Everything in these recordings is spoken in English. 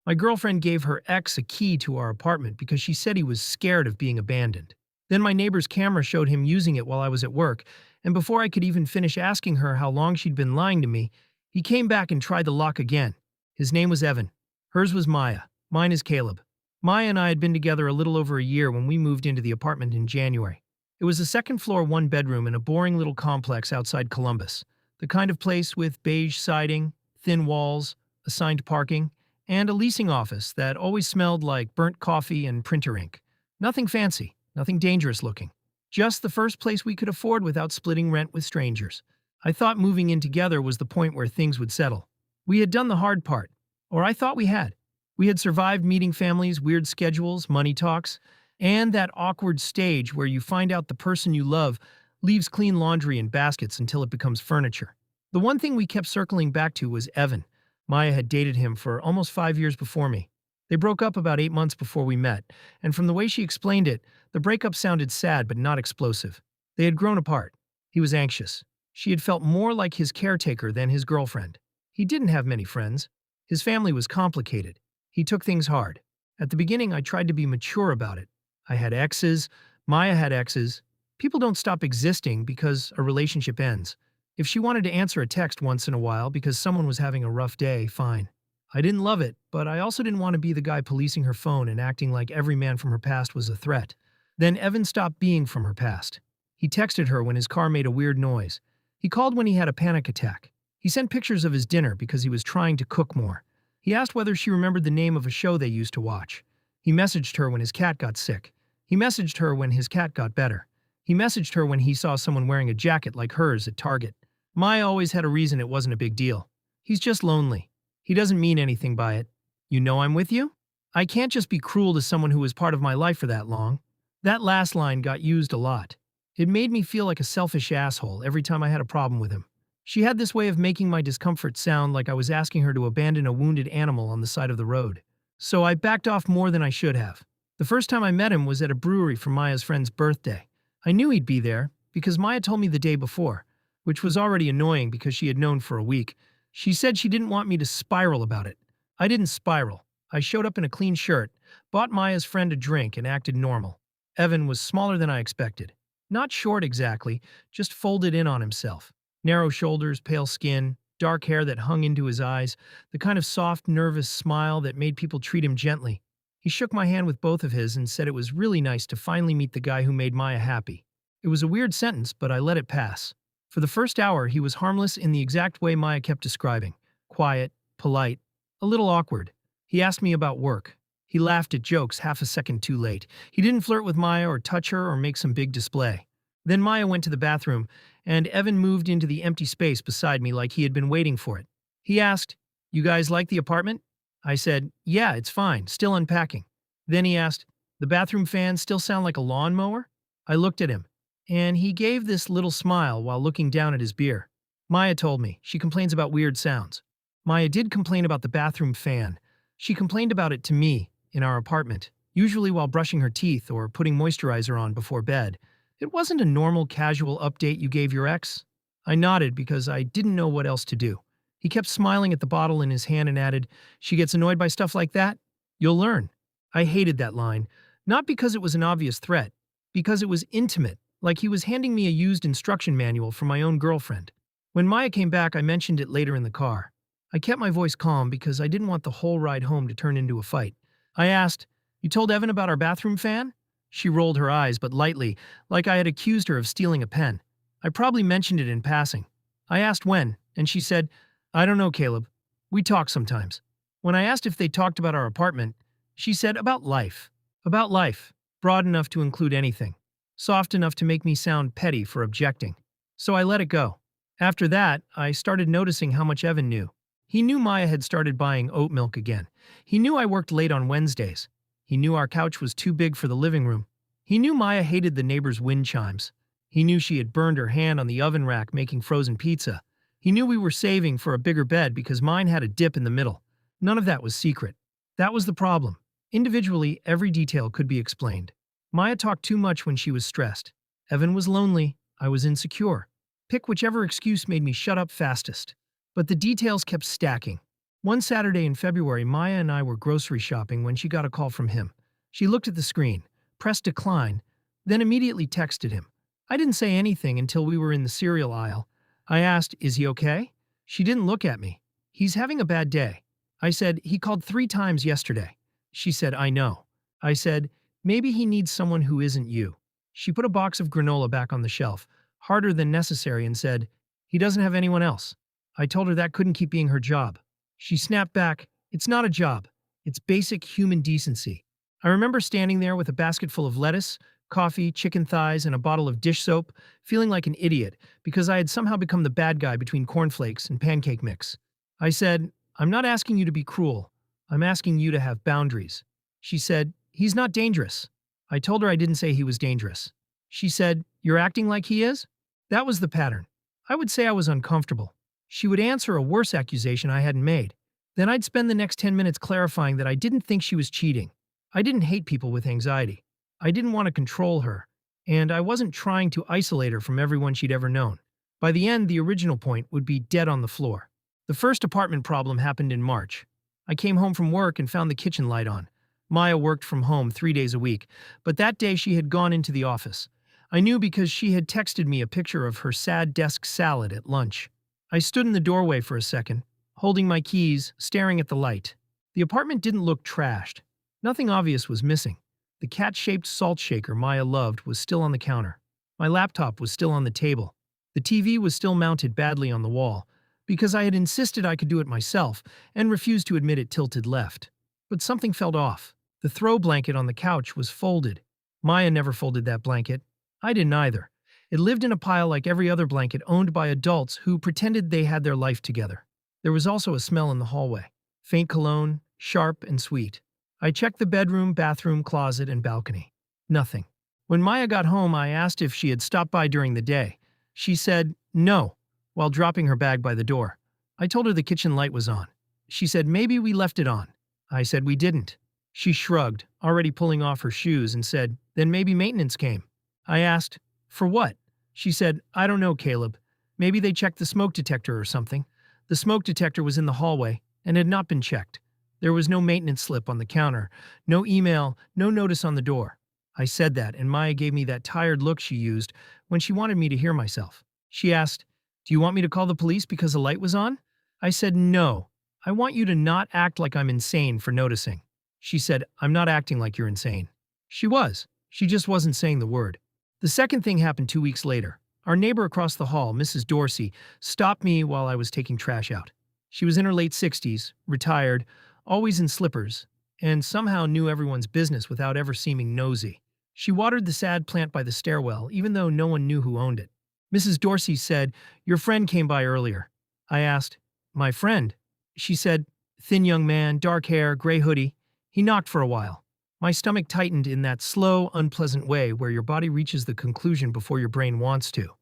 My girlfriend gave her ex a key to our apartment because she said he was scared of being abandoned. Then my neighbor's camera showed him using it while I was at work, and before I could even finish asking her how long she'd been lying to me, he came back and tried the lock again. His name was Evan. Hers was Maya. Mine is Caleb. Maya and I had been together a little over a year when we moved into the apartment in January. It was a second-floor one-bedroom in a boring little complex outside Columbus, the kind of place with beige siding, thin walls, assigned parking, and a leasing office that always smelled like burnt coffee and printer ink. Nothing fancy, nothing dangerous looking. Just the first place we could afford without splitting rent with strangers. I thought moving in together was the point where things would settle. We had done the hard part, or I thought we had. We had survived meeting families, weird schedules, money talks, and that awkward stage where you find out the person you love leaves clean laundry in baskets until it becomes furniture. The one thing we kept circling back to was Evan. Maya had dated him for almost 5 years before me. They broke up about 8 months before we met, and from the way she explained it, the breakup sounded sad but not explosive. They had grown apart. He was anxious. She had felt more like his caretaker than his girlfriend. He didn't have many friends. His family was complicated. He took things hard. At the beginning, I tried to be mature about it. I had exes. Maya had exes. People don't stop existing because a relationship ends. If she wanted to answer a text once in a while because someone was having a rough day, fine. I didn't love it, but I also didn't want to be the guy policing her phone and acting like every man from her past was a threat. Then Evan stopped being from her past. He texted her when his car made a weird noise. He called when he had a panic attack. He sent pictures of his dinner because he was trying to cook more. He asked whether she remembered the name of a show they used to watch. He messaged her when his cat got sick. He messaged her when his cat got better. He messaged her when he saw someone wearing a jacket like hers at Target. Maya always had a reason it wasn't a big deal. He's just lonely. He doesn't mean anything by it. You know I'm with you? I can't just be cruel to someone who was part of my life for that long. That last line got used a lot. It made me feel like a selfish asshole every time I had a problem with him. She had this way of making my discomfort sound like I was asking her to abandon a wounded animal on the side of the road. So I backed off more than I should have. The first time I met him was at a brewery for Maya's friend's birthday. I knew he'd be there because Maya told me the day before, which was already annoying because she had known for a week. She said she didn't want me to spiral about it. I didn't spiral. I showed up in a clean shirt, bought Maya's friend a drink, and acted normal. Evan was smaller than I expected. Not short exactly, just folded in on himself. Narrow shoulders, pale skin, dark hair that hung into his eyes, the kind of soft, nervous smile that made people treat him gently. He shook my hand with both of his and said it was really nice to finally meet the guy who made Maya happy. It was a weird sentence, but I let it pass. For the first hour, he was harmless in the exact way Maya kept describing. Quiet, polite, a little awkward. He asked me about work. He laughed at jokes half a second too late. He didn't flirt with Maya or touch her or make some big display. Then Maya went to the bathroom, and Evan moved into the empty space beside me like he had been waiting for it. He asked, "You guys like the apartment?" I said, "Yeah, it's fine, still unpacking." Then he asked, "The bathroom fans still sound like a lawnmower?" I looked at him, and he gave this little smile while looking down at his beer. Maya told me she complains about weird sounds. Maya did complain about the bathroom fan. She complained about it to me, in our apartment, usually while brushing her teeth or putting moisturizer on before bed. It wasn't a normal, casual update you gave your ex. I nodded because I didn't know what else to do. He kept smiling at the bottle in his hand and added, "She gets annoyed by stuff like that? You'll learn." I hated that line, not because it was an obvious threat, because it was intimate, like he was handing me a used instruction manual from my own girlfriend. When Maya came back, I mentioned it later in the car. I kept my voice calm because I didn't want the whole ride home to turn into a fight. I asked, "You told Evan about our bathroom fan?" She rolled her eyes, but lightly, like I had accused her of stealing a pen. I probably mentioned it in passing. I asked when, and she said, "I don't know, Caleb. We talk sometimes." When I asked if they talked about our apartment, she said about life. About life, broad enough to include anything, soft enough to make me sound petty for objecting. So I let it go. After that, I started noticing how much Evan knew. He knew Maya had started buying oat milk again. He knew I worked late on Wednesdays. He knew our couch was too big for the living room. He knew Maya hated the neighbor's wind chimes. He knew she had burned her hand on the oven rack making frozen pizza. He knew we were saving for a bigger bed because mine had a dip in the middle. None of that was secret. That was the problem. Individually, every detail could be explained. Maya talked too much when she was stressed. Evan was lonely. I was insecure. Pick whichever excuse made me shut up fastest. But the details kept stacking. One Saturday in February, Maya and I were grocery shopping when she got a call from him. She looked at the screen, pressed decline, then immediately texted him. I didn't say anything until we were in the cereal aisle. I asked, "Is he okay?" She didn't look at me. "He's having a bad day." I said, "He called 3 times yesterday." She said, "I know." I said, "Maybe he needs someone who isn't you." She put a box of granola back on the shelf, harder than necessary, and said, "He doesn't have anyone else." I told her that couldn't keep being her job. She snapped back, "It's not a job. It's basic human decency." I remember standing there with a basket full of lettuce, coffee, chicken thighs, and a bottle of dish soap, feeling like an idiot because I had somehow become the bad guy between cornflakes and pancake mix. I said, "I'm not asking you to be cruel. I'm asking you to have boundaries." She said, "He's not dangerous." I told her I didn't say he was dangerous. She said, "You're acting like he is?" That was the pattern. I would say I was uncomfortable. She would answer a worse accusation I hadn't made. Then I'd spend the next 10 minutes clarifying that I didn't think she was cheating. I didn't hate people with anxiety. I didn't want to control her. And I wasn't trying to isolate her from everyone she'd ever known. By the end, the original point would be dead on the floor. The first apartment problem happened in March. I came home from work and found the kitchen light on. Maya worked from home 3 days a week, but that day she had gone into the office. I knew because she had texted me a picture of her sad desk salad at lunch. I stood in the doorway for a second, holding my keys, staring at the light. The apartment didn't look trashed. Nothing obvious was missing. The cat-shaped salt shaker Maya loved was still on the counter. My laptop was still on the table. The TV was still mounted badly on the wall, because I had insisted I could do it myself and refused to admit it tilted left. But something felt off. The throw blanket on the couch was folded. Maya never folded that blanket. I didn't either. It lived in a pile like every other blanket owned by adults who pretended they had their life together. There was also a smell in the hallway. Faint cologne, sharp and sweet. I checked the bedroom, bathroom, closet, and balcony. Nothing. When Maya got home, I asked if she had stopped by during the day. She said, "No," while dropping her bag by the door. I told her the kitchen light was on. She said, "Maybe we left it on." I said we didn't. She shrugged, already pulling off her shoes, and said, "Then maybe maintenance came." I asked, "For what?" She said, "I don't know, Caleb. Maybe they checked the smoke detector or something." The smoke detector was in the hallway and had not been checked. There was no maintenance slip on the counter, no email, no notice on the door. I said that, and Maya gave me that tired look she used when she wanted me to hear myself. She asked, "Do you want me to call the police because the light was on?" I said, "No. I want you to not act like I'm insane for noticing." She said, "I'm not acting like you're insane." She was. She just wasn't saying the word. The second thing happened 2 weeks later. Our neighbor across the hall, Mrs. Dorsey, stopped me while I was taking trash out. She was in her late 60s, retired, always in slippers, and somehow knew everyone's business without ever seeming nosy. She watered the sad plant by the stairwell, even though no one knew who owned it. Mrs. Dorsey said, "Your friend came by earlier." I asked, "My friend?" She said, "Thin young man, dark hair, gray hoodie. He knocked for a while." My stomach tightened in that slow, unpleasant way where your body reaches the conclusion before your brain wants to.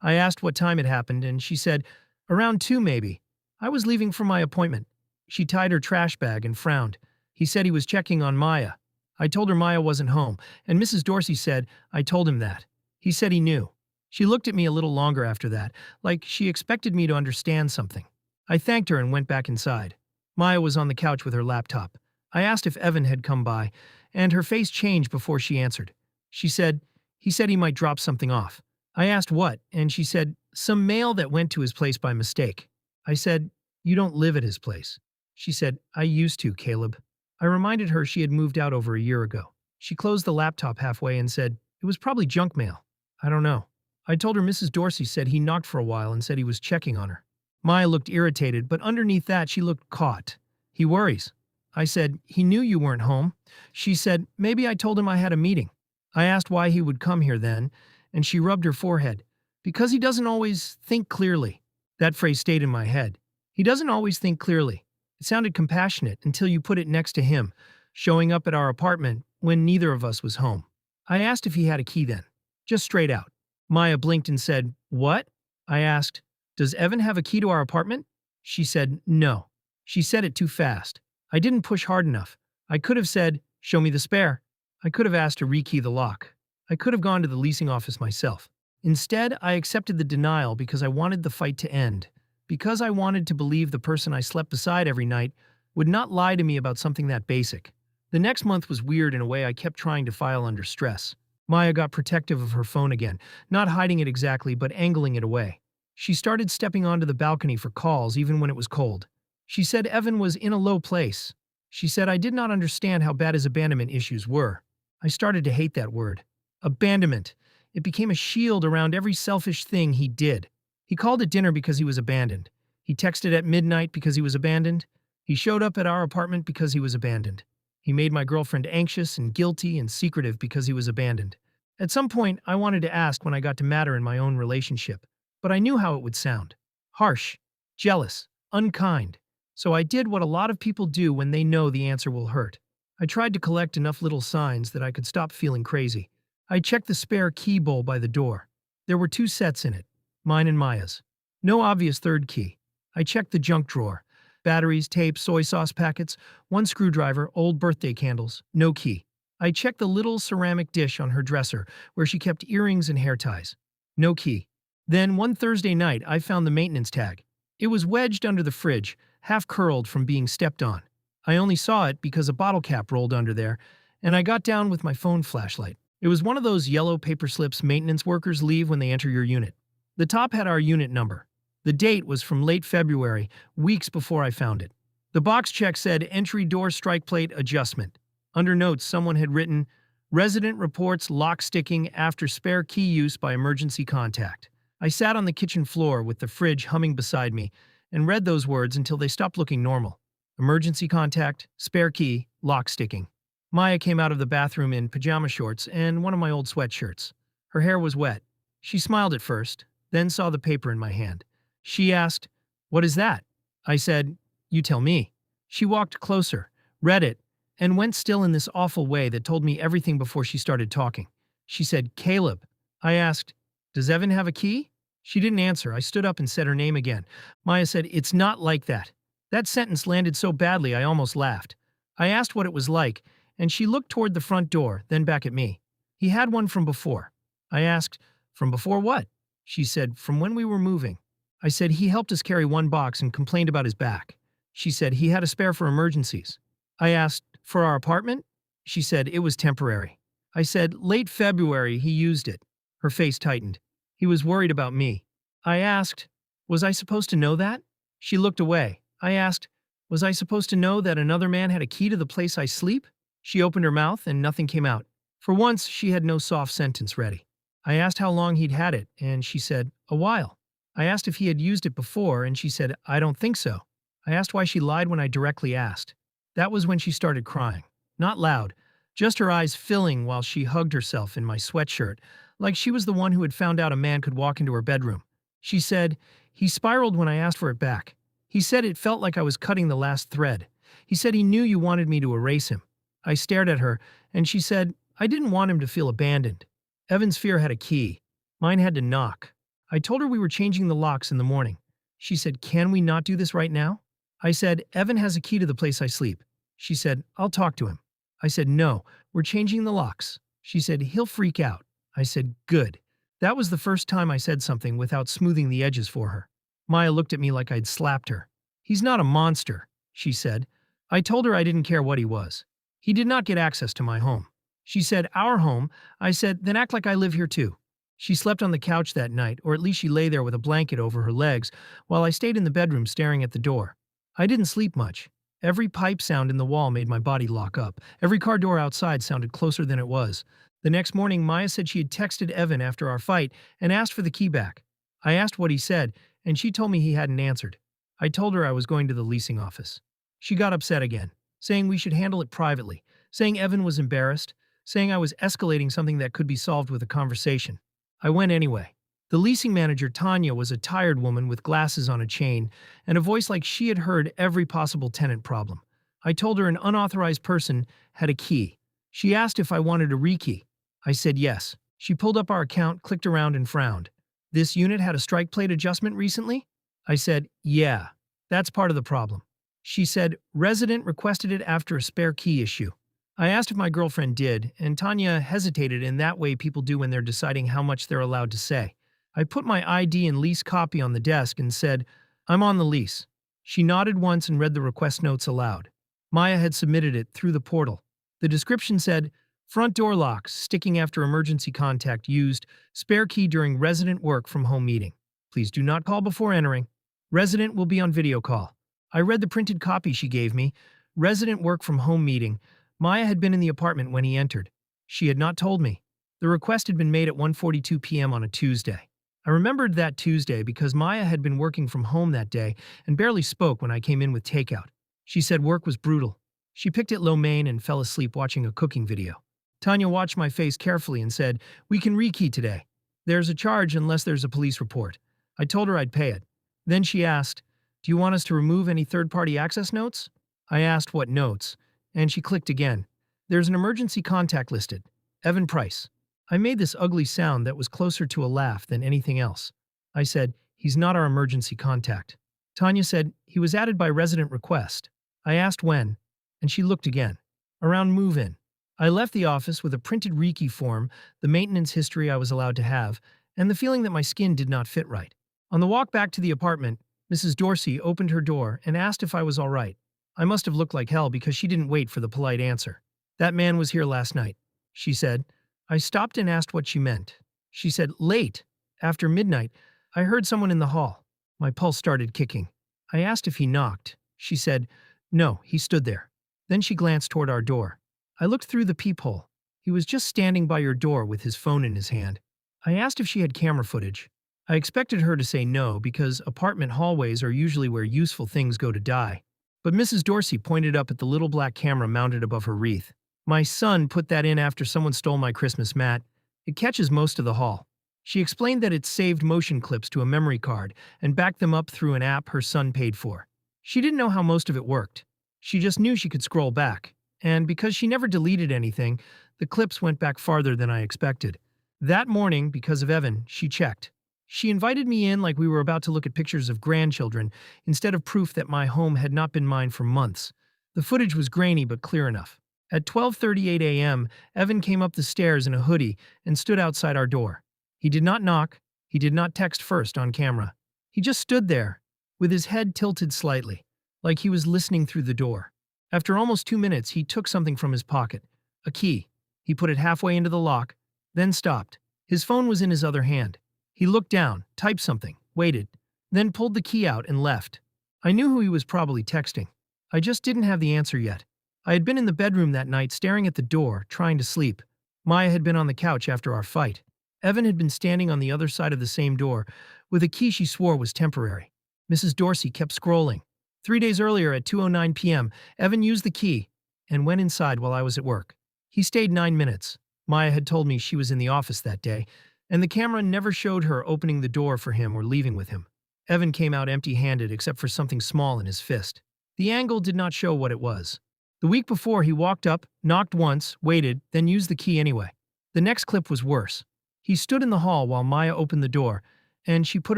I asked what time it happened, and she said, "Around 2 maybe. I was leaving for my appointment." She tied her trash bag and frowned. "He said he was checking on Maya." I told her Maya wasn't home, and Mrs. Dorsey said, "I told him that." He said he knew. She looked at me a little longer after that, like she expected me to understand something. I thanked her and went back inside. Maya was on the couch with her laptop. I asked if Evan had come by, and her face changed before she answered. She said, "He said he might drop something off." I asked what, and she said, "Some mail that went to his place by mistake." I said, "You don't live at his place." She said, "I used to, Caleb." I reminded her she had moved out over a year ago. She closed the laptop halfway and said, "It was probably junk mail." I don't know. I told her Mrs. Dorsey said he knocked for a while and said he was checking on her. Maya looked irritated, but underneath that she looked caught. "He worries." I said, "He knew you weren't home." She said, "Maybe I told him I had a meeting." I asked why he would come here then, and she rubbed her forehead. "Because he doesn't always think clearly." That phrase stayed in my head. He doesn't always think clearly. It sounded compassionate until you put it next to him, showing up at our apartment when neither of us was home. I asked if he had a key then, just straight out. Maya blinked and said, "What?" I asked, "Does Evan have a key to our apartment?" She said, "No." She said it too fast. I didn't push hard enough. I could have said, "Show me the spare." I could have asked to rekey the lock. I could have gone to the leasing office myself. Instead, I accepted the denial because I wanted the fight to end. because I wanted to believe the person I slept beside every night would not lie to me about something that basic. The next month was weird in a way. I kept trying to file under stress. Maya got protective of her phone again, not hiding it exactly, but angling it away. She started stepping onto the balcony for calls even when it was cold. She said Evan was in a low place. She said I did not understand how bad his abandonment issues were. I started to hate that word. Abandonment. It became a shield around every selfish thing he did. He called at dinner because he was abandoned. He texted at midnight because he was abandoned. He showed up at our apartment because he was abandoned. He made my girlfriend anxious and guilty and secretive because he was abandoned. At some point, I wanted to ask when I got to matter in my own relationship, but I knew how it would sound. Harsh, jealous, unkind. So I did what a lot of people do when they know the answer will hurt. I tried to collect enough little signs that I could stop feeling crazy. I checked the spare key bowl by the door. There were 2 sets in it, mine and Maya's. No obvious third key. I checked the junk drawer. Batteries, tape, soy sauce packets, 1 screwdriver, old birthday candles, no key. I checked the little ceramic dish on her dresser where she kept earrings and hair ties. No key. Then one Thursday night I found the maintenance tag. It was wedged under the fridge, half curled from being stepped on. I only saw it because a bottle cap rolled under there, and I got down with my phone flashlight. It was one of those yellow paper slips maintenance workers leave when they enter your unit. The top had our unit number. The date was from late February, weeks before I found it. The box check said entry door strike plate adjustment. Under notes, someone had written, resident reports lock sticking after spare key use by emergency contact. I sat on the kitchen floor with the fridge humming beside me and read those words until they stopped looking normal. Emergency contact, spare key, lock sticking. Maya came out of the bathroom in pajama shorts and one of my old sweatshirts. Her hair was wet. She smiled at first, then saw the paper in my hand. She asked, "What is that?" I said, "You tell me." She walked closer, read it, and went still in this awful way that told me everything before she started talking. She said, "Caleb." I asked, "Does Evan have a key?" She didn't answer. I stood up and said her name again. Maya said, "It's not like that." That sentence landed so badly I almost laughed. I asked what it was like, and she looked toward the front door, then back at me. "He had one from before." I asked, "From before what?" She said, "From when we were moving." I said, "He helped us carry 1 box and complained about his back." She said, "He had a spare for emergencies." I asked, "For our apartment?" She said, "It was temporary." I said, "Late February he used it." Her face tightened. He was worried about me. I asked, "Was I supposed to know that?" She looked away. I asked, "Was I supposed to know that another man had a key to the place I sleep?" She opened her mouth and nothing came out. For once, she had no soft sentence ready. I asked how long he'd had it, and she said, "A while." I asked if he had used it before, and she said, "I don't think so." I asked why she lied when I directly asked. That was when she started crying. Not loud, just her eyes filling while she hugged herself in my sweatshirt, like she was the one who had found out a man could walk into her bedroom. She said, "He spiraled when I asked for it back. He said it felt like I was cutting the last thread. He said he knew you wanted me to erase him." I stared at her, and she said, "I didn't want him to feel abandoned." Evan's fear had a key. Mine had to knock. I told her we were changing the locks in the morning. She said, "Can we not do this right now?" I said, "Evan has a key to the place I sleep." She said, "I'll talk to him." I said, "No, we're changing the locks." She said, "He'll freak out." I said, "Good." That was the first time I said something without smoothing the edges for her. Maya looked at me like I'd slapped her. "He's not a monster," she said. I told her I didn't care what he was. He did not get access to my home. She said, "Our home." I said, "Then act like I live here too." She slept on the couch that night, or at least she lay there with a blanket over her legs, while I stayed in the bedroom staring at the door. I didn't sleep much. Every pipe sound in the wall made my body lock up. Every car door outside sounded closer than it was. The next morning, Maya said she had texted Evan after our fight and asked for the key back. I asked what he said, and she told me he hadn't answered. I told her I was going to the leasing office. She got upset again, saying we should handle it privately, saying Evan was embarrassed, saying I was escalating something that could be solved with a conversation. I went anyway. The leasing manager, Tanya, was a tired woman with glasses on a chain and a voice like she had heard every possible tenant problem. I told her an unauthorized person had a key. She asked if I wanted a rekey. I said yes. She pulled up our account, clicked around, and frowned. "This unit had a strike plate adjustment recently?" I said, "Yeah, that's part of the problem." She said, "Resident requested it after a spare key issue." I asked if my girlfriend did, and Tanya hesitated in that way people do when they're deciding how much they're allowed to say. I put my ID and lease copy on the desk and said, I'm on the lease. She nodded once and read the request notes aloud. Maya had submitted it through the portal. The description said, front door locks, sticking after emergency contact used, spare key during resident work from home meeting. Please do not call before entering. Resident will be on video call. I read the printed copy she gave me. Resident work from home meeting. Maya had been in the apartment when he entered. She had not told me. The request had been made at 1:42 p.m. on a Tuesday. I remembered that Tuesday because Maya had been working from home that day and barely spoke when I came in with takeout. She said work was brutal. She picked at lo mein and fell asleep watching a cooking video. Tanya watched my face carefully and said, we can rekey today. There's a charge unless there's a police report. I told her I'd pay it. Then she asked, do you want us to remove any third-party access notes? I asked what notes, and she clicked again. There's an emergency contact listed. Evan Price. I made this ugly sound that was closer to a laugh than anything else. I said, he's not our emergency contact. Tanya said, he was added by resident request. I asked when, and she looked again. Around move-in. I left the office with a printed rekey form, the maintenance history I was allowed to have, and the feeling that my skin did not fit right. On the walk back to the apartment, Mrs. Dorsey opened her door and asked if I was all right. I must have looked like hell because she didn't wait for the polite answer. That man was here last night, she said. I stopped and asked what she meant. She said, late. After midnight, I heard someone in the hall. My pulse started kicking. I asked if he knocked. She said, no, he stood there. Then she glanced toward our door. I looked through the peephole. He was just standing by your door with his phone in his hand. I asked if she had camera footage. I expected her to say no because apartment hallways are usually where useful things go to die. But Mrs. Dorsey pointed up at the little black camera mounted above her wreath. My son put that in after someone stole my Christmas mat. It catches most of the hall. She explained that it saved motion clips to a memory card and backed them up through an app her son paid for. She didn't know how most of it worked. She just knew she could scroll back. And because she never deleted anything, the clips went back farther than I expected. That morning, because of Evan, she checked. She invited me in like we were about to look at pictures of grandchildren instead of proof that my home had not been mine for months. The footage was grainy but clear enough. At 12:38 a.m., Evan came up the stairs in a hoodie and stood outside our door. He did not knock. He did not text first on camera. He just stood there, with his head tilted slightly, like he was listening through the door. After almost 2 minutes, he took something from his pocket, a key. He put it halfway into the lock, then stopped. His phone was in his other hand. He looked down, typed something, waited, then pulled the key out and left. I knew who he was probably texting. I just didn't have the answer yet. I had been in the bedroom that night staring at the door, trying to sleep. Maya had been on the couch after our fight. Evan had been standing on the other side of the same door, with a key she swore was temporary. Mrs. Dorsey kept scrolling. 3 days earlier at 2:09 p.m., Evan used the key and went inside while I was at work. He stayed 9 minutes. Maya had told me she was in the office that day, and the camera never showed her opening the door for him or leaving with him. Evan came out empty-handed except for something small in his fist. The angle did not show what it was. The week before, he walked up, knocked once, waited, then used the key anyway. The next clip was worse. He stood in the hall while Maya opened the door, and she put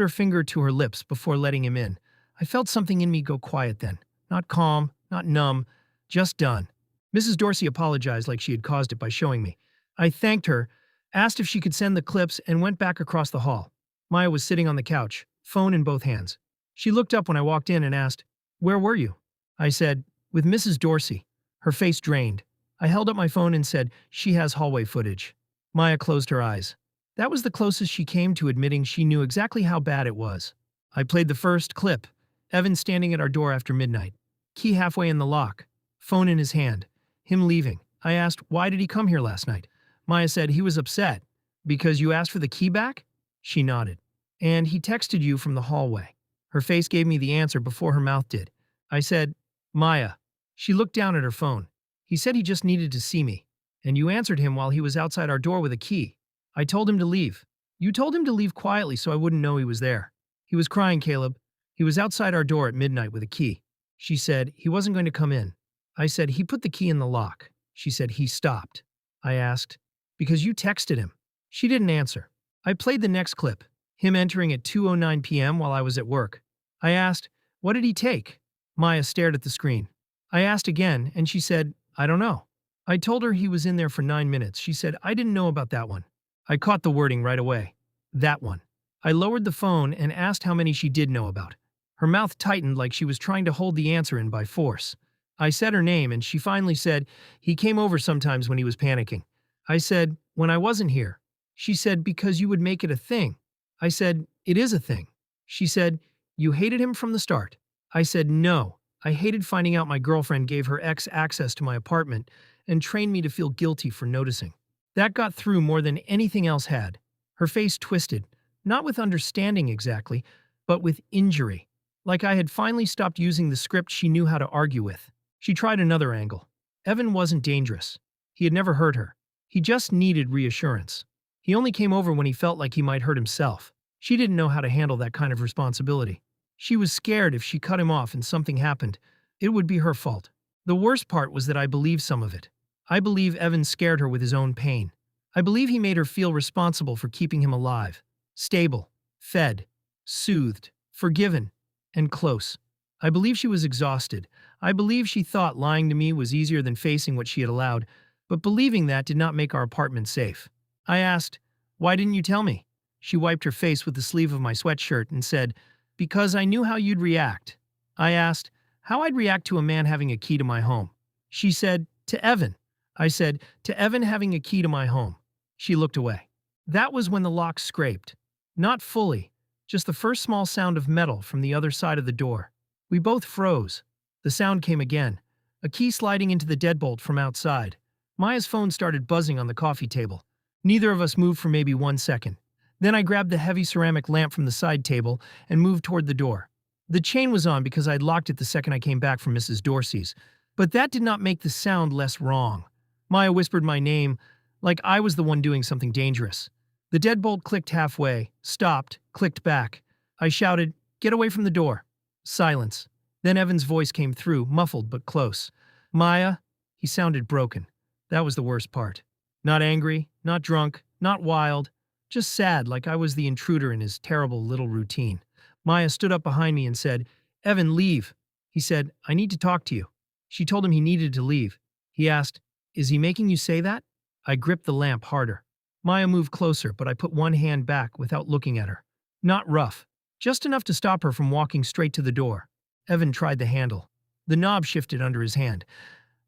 her finger to her lips before letting him in. I felt something in me go quiet then. Not calm, not numb, just done. Mrs. Dorsey apologized like she had caused it by showing me. I thanked her, asked if she could send the clips, and went back across the hall. Maya was sitting on the couch, phone in both hands. She looked up when I walked in and asked, "Where were you?" I said, "With Mrs. Dorsey." Her face drained. I held up my phone and said, "She has hallway footage." Maya closed her eyes. That was the closest she came to admitting she knew exactly how bad it was. I played the first clip. Evan standing at our door after midnight. Key halfway in the lock. Phone in his hand. Him leaving. I asked, "Why did he come here last night?" Maya said, "He was upset." "Because you asked for the key back?" She nodded. "And he texted you from the hallway." Her face gave me the answer before her mouth did. I said, "Maya." She looked down at her phone. "He said he just needed to see me. And you answered him while he was outside our door with a key. I told him to leave. You told him to leave quietly so I wouldn't know he was there. He was crying, Caleb. He was outside our door at midnight with a key." She said, "He wasn't going to come in." I said, "He put the key in the lock." She said, "He stopped." I asked, "Because you texted him." She didn't answer. I played the next clip, him entering at 2:09 p.m. while I was at work. I asked, "What did he take?" Maya stared at the screen. I asked again, and she said, "I don't know." I told her he was in there for 9 minutes. She said, "I didn't know about that one." I caught the wording right away. That one. I lowered the phone and asked how many she did know about. Her mouth tightened like she was trying to hold the answer in by force. I said her name, and she finally said, "He came over sometimes when he was panicking." I said, "When I wasn't here." She said, "Because you would make it a thing." I said, "It is a thing." She said, "You hated him from the start." I said, "No. I hated finding out my girlfriend gave her ex access to my apartment and trained me to feel guilty for noticing." That got through more than anything else had. Her face twisted, not with understanding exactly, but with injury. Like I had finally stopped using the script she knew how to argue with. She tried another angle. Evan wasn't dangerous. He had never hurt her. He just needed reassurance. He only came over when he felt like he might hurt himself. She didn't know how to handle that kind of responsibility. She was scared if she cut him off and something happened, it would be her fault. The worst part was that I believed some of it. I believe Evan scared her with his own pain. I believe he made her feel responsible for keeping him alive, stable, fed, soothed, forgiven, and close. I believe she was exhausted. I believe she thought lying to me was easier than facing what she had allowed, but believing that did not make our apartment safe. I asked, "Why didn't you tell me?" She wiped her face with the sleeve of my sweatshirt and said, "Because I knew how you'd react." I asked, "How I'd react to a man having a key to my home." She said, "To Evan." I said, "To Evan having a key to my home." She looked away. That was when the lock scraped. Not fully, just the first small sound of metal from the other side of the door. We both froze. The sound came again, a key sliding into the deadbolt from outside. Maya's phone started buzzing on the coffee table. Neither of us moved for maybe 1 second. Then I grabbed the heavy ceramic lamp from the side table and moved toward the door. The chain was on because I'd locked it the second I came back from Mrs. Dorsey's, but that did not make the sound less wrong. Maya whispered my name, like I was the one doing something dangerous. The deadbolt clicked halfway, stopped, clicked back. I shouted, "Get away from the door." Silence. Then Evan's voice came through, muffled but close. "Maya?" He sounded broken. That was the worst part. Not angry, not drunk, not wild, just sad like I was the intruder in his terrible little routine. Maya stood up behind me and said, "Evan, leave." He said, "I need to talk to you." She told him he needed to leave. He asked, "Is he making you say that?" I gripped the lamp harder. Maya moved closer, but I put one hand back without looking at her. Not rough, just enough to stop her from walking straight to the door. Evan tried the handle. The knob shifted under his hand.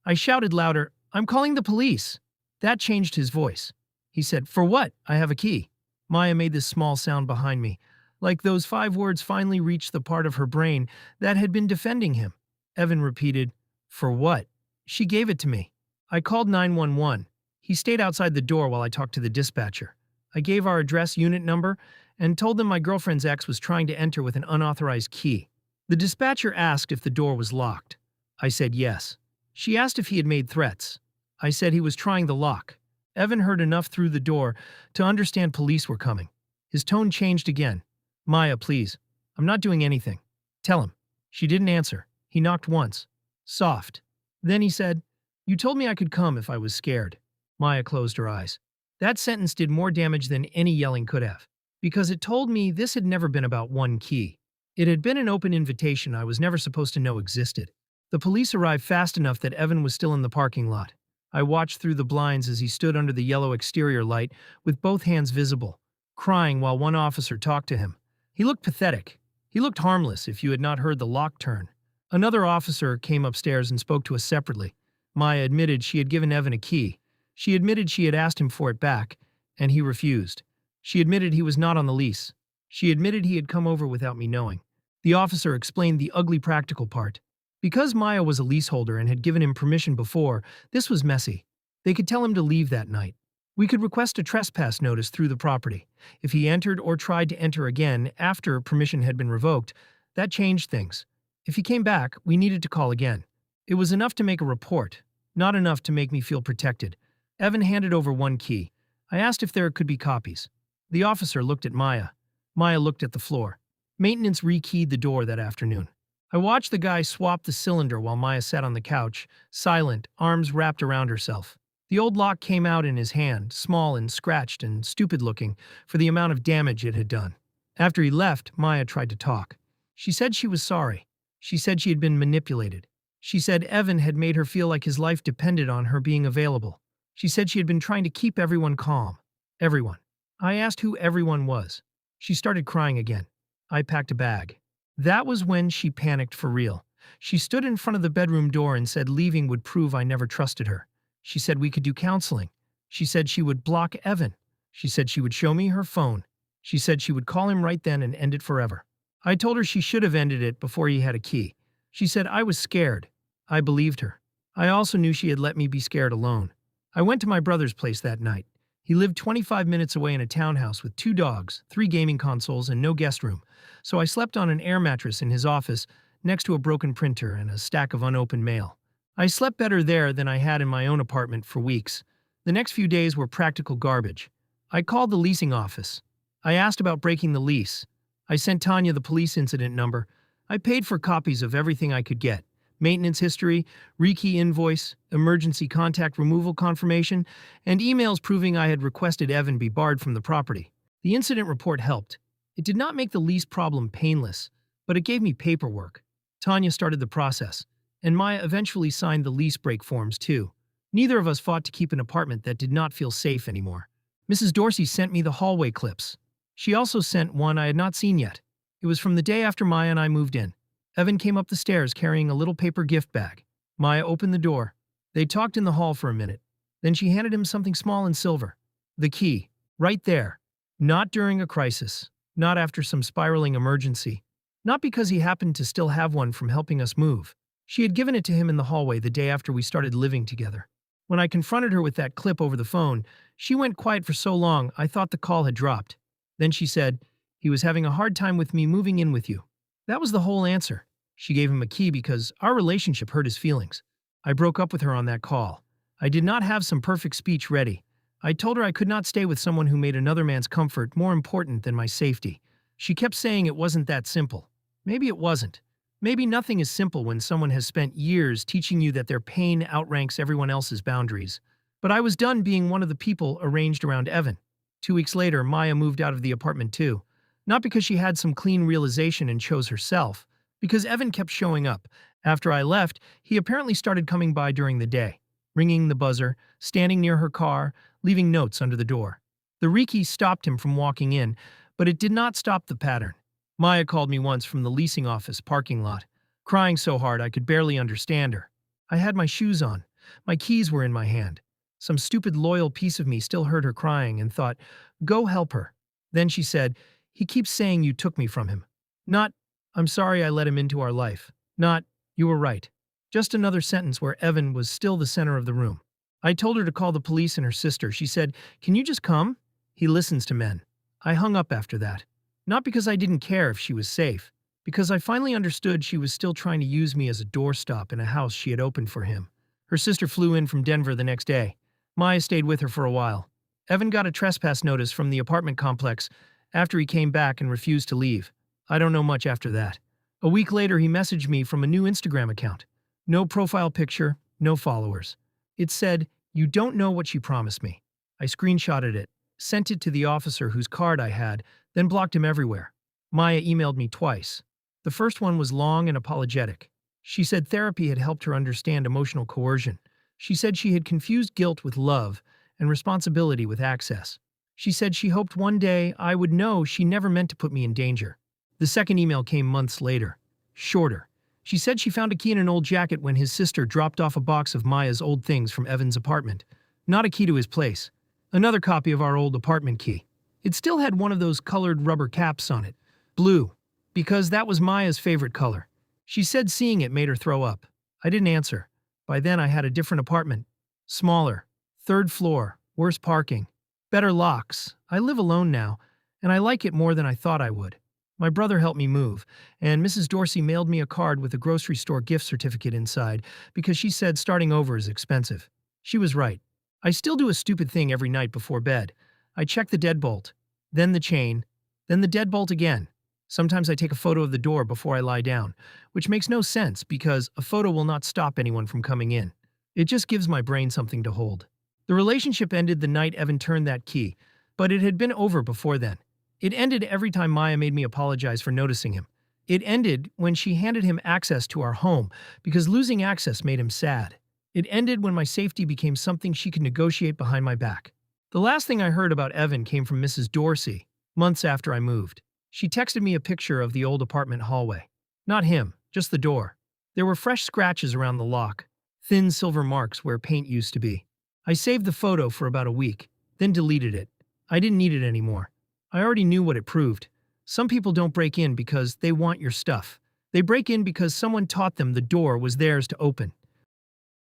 I shouted louder, "I'm calling the police." That changed his voice. He said, "For what? I have a key." Maya made this small sound behind me, like those 5 words finally reached the part of her brain that had been defending him. Evan repeated, "For what?" She gave it to me. I called 911. He stayed outside the door while I talked to the dispatcher. I gave our address unit number and told them my girlfriend's ex was trying to enter with an unauthorized key. The dispatcher asked if the door was locked. I said yes. She asked if he had made threats. I said he was trying the lock. Evan heard enough through the door to understand police were coming. His tone changed again. "Maya, please. I'm not doing anything. Tell him." She didn't answer. He knocked once. Soft. Then he said, "You told me I could come if I was scared." Maya closed her eyes. That sentence did more damage than any yelling could have, because it told me this had never been about one key. It had been an open invitation I was never supposed to know existed. The police arrived fast enough that Evan was still in the parking lot. I watched through the blinds as he stood under the yellow exterior light with both hands visible, crying while one officer talked to him. He looked pathetic. He looked harmless if you had not heard the lock turn. Another officer came upstairs and spoke to us separately. Maya admitted she had given Evan a key. She admitted she had asked him for it back, and he refused. She admitted he was not on the lease. She admitted he had come over without me knowing. The officer explained the ugly practical part. Because Maya was a leaseholder and had given him permission before, this was messy. They could tell him to leave that night. We could request a trespass notice through the property. If he entered or tried to enter again after permission had been revoked, that changed things. If he came back, we needed to call again. It was enough to make a report, not enough to make me feel protected. Evan handed over one key. I asked if there could be copies. The officer looked at Maya. Maya looked at the floor. Maintenance rekeyed the door that afternoon. I watched the guy swap the cylinder while Maya sat on the couch, silent, arms wrapped around herself. The old lock came out in his hand, small and scratched and stupid-looking for the amount of damage it had done. After he left, Maya tried to talk. She said she was sorry. She said she had been manipulated. She said Evan had made her feel like his life depended on her being available. She said she had been trying to keep everyone calm. Everyone. I asked who everyone was. She started crying again. I packed a bag. That was when she panicked for real. She stood in front of the bedroom door and said leaving would prove I never trusted her. She said we could do counseling. She said she would block Evan. She said she would show me her phone. She said she would call him right then and end it forever. I told her she should have ended it before he had a key. She said I was scared. I believed her. I also knew she had let me be scared alone. I went to my brother's place that night. He lived 25 minutes away in a townhouse with 2 dogs, 3 gaming consoles, and no guest room, so I slept on an air mattress in his office next to a broken printer and a stack of unopened mail. I slept better there than I had in my own apartment for weeks. The next few days were practical garbage. I called the leasing office. I asked about breaking the lease. I sent Tanya the police incident number. I paid for copies of everything I could get. Maintenance history, rekey invoice, emergency contact removal confirmation, and emails proving I had requested Evan be barred from the property. The incident report helped. It did not make the lease problem painless, but it gave me paperwork. Tanya started the process, and Maya eventually signed the lease break forms too. Neither of us fought to keep an apartment that did not feel safe anymore. Mrs. Dorsey sent me the hallway clips. She also sent one I had not seen yet. It was from the day after Maya and I moved in. Evan came up the stairs carrying a little paper gift bag. Maya opened the door. They talked in the hall for a minute. Then she handed him something small in silver. The key. Right there. Not during a crisis. Not after some spiraling emergency. Not because he happened to still have one from helping us move. She had given it to him in the hallway the day after we started living together. When I confronted her with that clip over the phone, she went quiet for so long I thought the call had dropped. Then she said, "He was having a hard time with me moving in with you." That was the whole answer. She gave him a key because our relationship hurt his feelings. I broke up with her on that call. I did not have some perfect speech ready. I told her I could not stay with someone who made another man's comfort more important than my safety. She kept saying it wasn't that simple. Maybe it wasn't. Maybe nothing is simple when someone has spent years teaching you that their pain outranks everyone else's boundaries. But I was done being one of the people arranged around Evan. 2 weeks later, Maya moved out of the apartment too. Not because she had some clean realization and chose herself, because Evan kept showing up. After I left, he apparently started coming by during the day, ringing the buzzer, standing near her car, leaving notes under the door. The rekey stopped him from walking in, but it did not stop the pattern. Maya called me once from the leasing office parking lot, crying so hard I could barely understand her. I had my shoes on. My keys were in my hand. Some stupid loyal piece of me still heard her crying and thought, go help her. Then she said, "He keeps saying you took me from him." Not, "I'm sorry I let him into our life." Not, "You were right." Just another sentence where Evan was still the center of the room. I told her to call the police and her sister. She said, "Can you just come?" He listens to men. I hung up after that. Not because I didn't care if she was safe, because I finally understood she was still trying to use me as a doorstop in a house she had opened for him. Her sister flew in from Denver the next day. Maya stayed with her for a while. Evan got a trespass notice from the apartment complex after he came back and refused to leave. I don't know much after that. A week later, he messaged me from a new Instagram account. No profile picture, no followers. It said, "You don't know what she promised me." I screenshotted it, sent it to the officer whose card I had, then blocked him everywhere. Maya emailed me twice. The first one was long and apologetic. She said therapy had helped her understand emotional coercion. She said she had confused guilt with love and responsibility with access. She said she hoped one day I would know she never meant to put me in danger. The second email came months later. Shorter. She said she found a key in an old jacket when his sister dropped off a box of Maya's old things from Evan's apartment. Not a key to his place. Another copy of our old apartment key. It still had one of those colored rubber caps on it. Blue. Because that was Maya's favorite color. She said seeing it made her throw up. I didn't answer. By then I had a different apartment. Smaller. 3rd floor. Worse parking. Better locks. I live alone now, and I like it more than I thought I would. My brother helped me move, and Mrs. Dorsey mailed me a card with a grocery store gift certificate inside because she said starting over is expensive. She was right. I still do a stupid thing every night before bed. I check the deadbolt, then the chain, then the deadbolt again. Sometimes I take a photo of the door before I lie down, which makes no sense because a photo will not stop anyone from coming in. It just gives my brain something to hold. The relationship ended the night Evan turned that key, but it had been over before then. It ended every time Maya made me apologize for noticing him. It ended when she handed him access to our home because losing access made him sad. It ended when my safety became something she could negotiate behind my back. The last thing I heard about Evan came from Mrs. Dorsey, months after I moved. She texted me a picture of the old apartment hallway. Not him, just the door. There were fresh scratches around the lock, thin silver marks where paint used to be. I saved the photo for about a week, then deleted it. I didn't need it anymore. I already knew what it proved. Some people don't break in because they want your stuff. They break in because someone taught them the door was theirs to open.